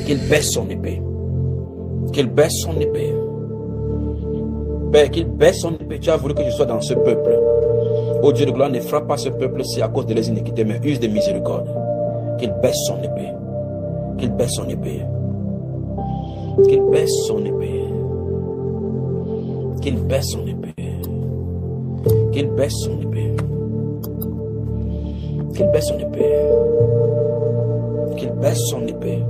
Qu'il baisse son épée. Qu'il baisse son épée. Père, qu'il baisse son épée. Tu as voulu que je sois dans ce peuple. Oh Dieu de gloire, ne frappe pas ce peuple-ci à cause de leurs iniquités, mais use de miséricorde. Qu'il baisse son épée. Qu'il baisse son épée. Qu'il baisse son épée. Qu'il baisse son épée. Qu'il baisse son épée. Qu'il baisse son épée. Qu'il baisse son épée.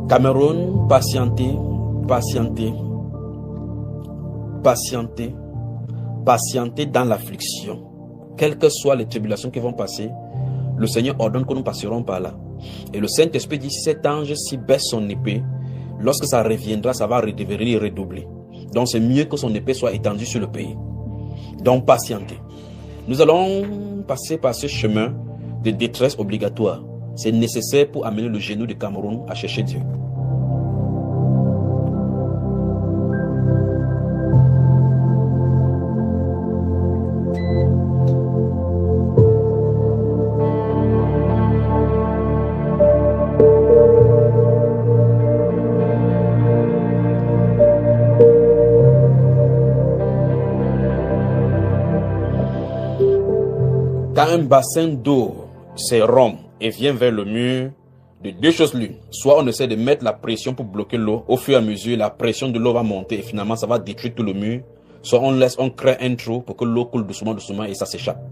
Cameroun, patientez, patientez, patientez, patientez dans l'affliction. Quelles que soient les tribulations qui vont passer, le Seigneur ordonne que nous passerons par là. Et le Saint-Esprit dit, si cet ange s'y baisse son épée, lorsque ça reviendra, ça va redevenir redoubler. Donc c'est mieux que son épée soit étendue sur le pays. Donc patientez. Nous allons passer par ce chemin de détresse obligatoire. C'est nécessaire pour amener le genou du Cameroun à chercher Dieu. Quand un bassin d'eau se rompt et vient vers le mur, de deux choses l'une. Soit on essaie de mettre la pression pour bloquer l'eau. Au fur et à mesure, la pression de l'eau va monter et finalement ça va détruire tout le mur. Soit on crée un trou pour que l'eau coule doucement, doucement et ça s'échappe.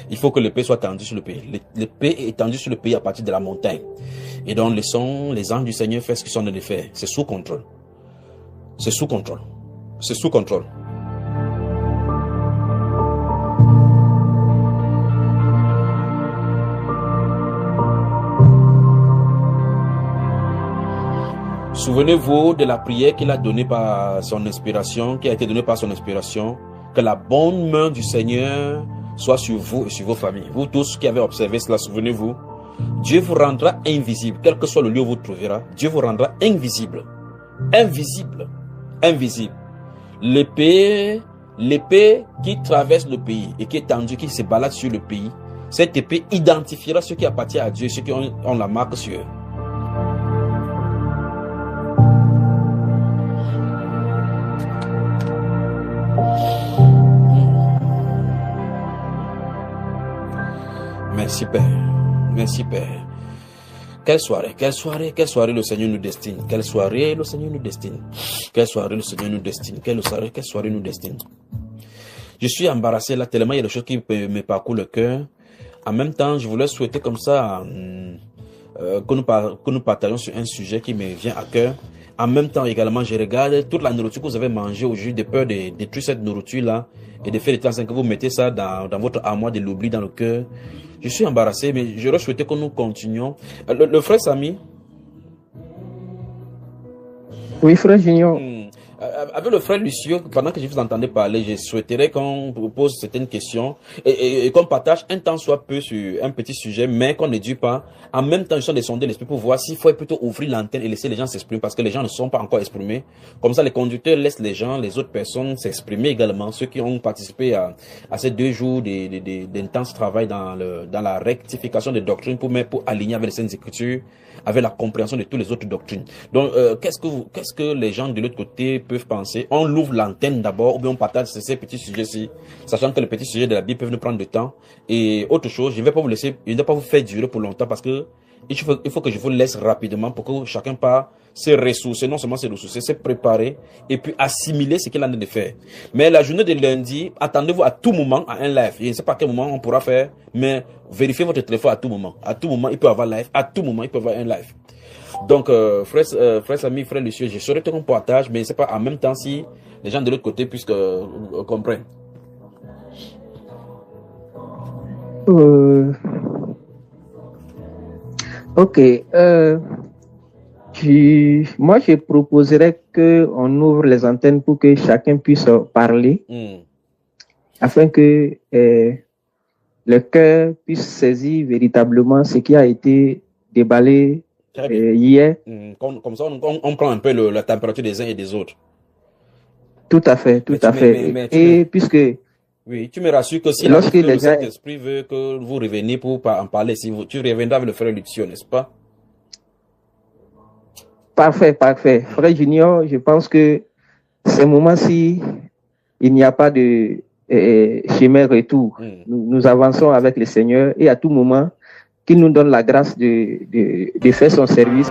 Il faut que l'épée soit tendue sur le pays. L'épée est tendue sur le pays à partir de la montagne. Et donc laissons les anges du Seigneur faire ce qu'ils sont en train de faire. C'est sous contrôle. C'est sous contrôle. C'est sous contrôle. Souvenez-vous de la prière qu'il a donnée par son inspiration, qui a été donnée par son inspiration, que la bonne main du Seigneur soit sur vous et sur vos familles. Vous tous qui avez observé cela, souvenez-vous, Dieu vous rendra invisible, quel que soit le lieu où vous trouverez, Dieu vous rendra invisible. Invisible. Invisible. L'épée qui traverse le pays et qui est tendue, qui se balade sur le pays, cette épée identifiera ceux qui appartiennent à Dieu, ceux qui ont la marque sur eux. Merci Père, merci Père. Quelle soirée le Seigneur nous destine. Quelle soirée le Seigneur nous destine. Quelle soirée le Seigneur nous destine. Quelle soirée nous destine. Je suis embarrassé là tellement il y a des choses qui me parcourent le cœur. En même temps, je voulais souhaiter comme ça que nous partagions sur un sujet qui me vient à cœur. En même temps également, je regarde toute la nourriture que vous avez mangée aujourd'hui, de peur de détruire cette nourriture-là et de faire des temps que vous mettez ça dans votre armoire de l'oubli dans le cœur. Je suis embarrassé, mais j'aurais souhaité que nous continuions. Le frère Samy. Oui, frère Junior. Avec le frère Lucio, pendant que je vous entendais parler, je souhaiterais qu'on pose certaines questions et qu'on partage un temps soit peu sur un petit sujet, mais qu'on ne dure pas. En même temps, je suis en train de sonder l'esprit pour voir s'il faut plutôt ouvrir l'antenne et laisser les gens s'exprimer parce que les gens ne sont pas encore exprimés. Comme ça, les conducteurs laissent les gens, les autres personnes s'exprimer également, ceux qui ont participé à ces 2 jours d'intense travail dans la rectification des doctrines pour aligner avec les Saintes Écritures, avec la compréhension de toutes les autres doctrines. Donc, qu'est-ce que les gens de l'autre côté peuvent penser? On l'ouvre l'antenne d'abord ou bien on partage ces petits sujets-ci, sachant que les petits sujets de la Bible peuvent nous prendre du temps. Et autre chose, je ne vais pas vous laisser, je ne vais pas vous faire durer pour longtemps parce que il faut que je vous laisse rapidement pour que chacun part se ressourcer, non seulement se ressourcer, se préparer et puis assimiler ce qu'il a de faire. Mais la journée de lundi, attendez-vous à tout moment à un live. Je ne sais pas à quel moment on pourra faire, mais vérifiez votre téléphone à tout moment. À tout moment, il peut y avoir live. À tout moment, il peut y avoir un live. Donc, frère Samy, frère Lucieux, je saurais ton partage, mais c'est pas en même temps si les gens de l'autre côté puissent comprennent. Ok. Moi, je proposerais qu'on ouvre les antennes pour que chacun puisse parler, afin que le cœur puisse saisir véritablement ce qui a été déballé hier. Comme ça, on prend un peu la température des uns et des autres. Tout à fait, tout à fait. Puisque... Oui, tu me rassures que si lorsque le Saint-Esprit veut que vous reveniez pour en parler, si tu reviendras avec le frère Lucio, n'est-ce pas? Parfait, parfait. Frère Junior, je pense que ces moments-ci, il n'y a pas de chemin retour. Nous avançons avec le Seigneur et à tout moment, qu'il nous donne la grâce de faire son service.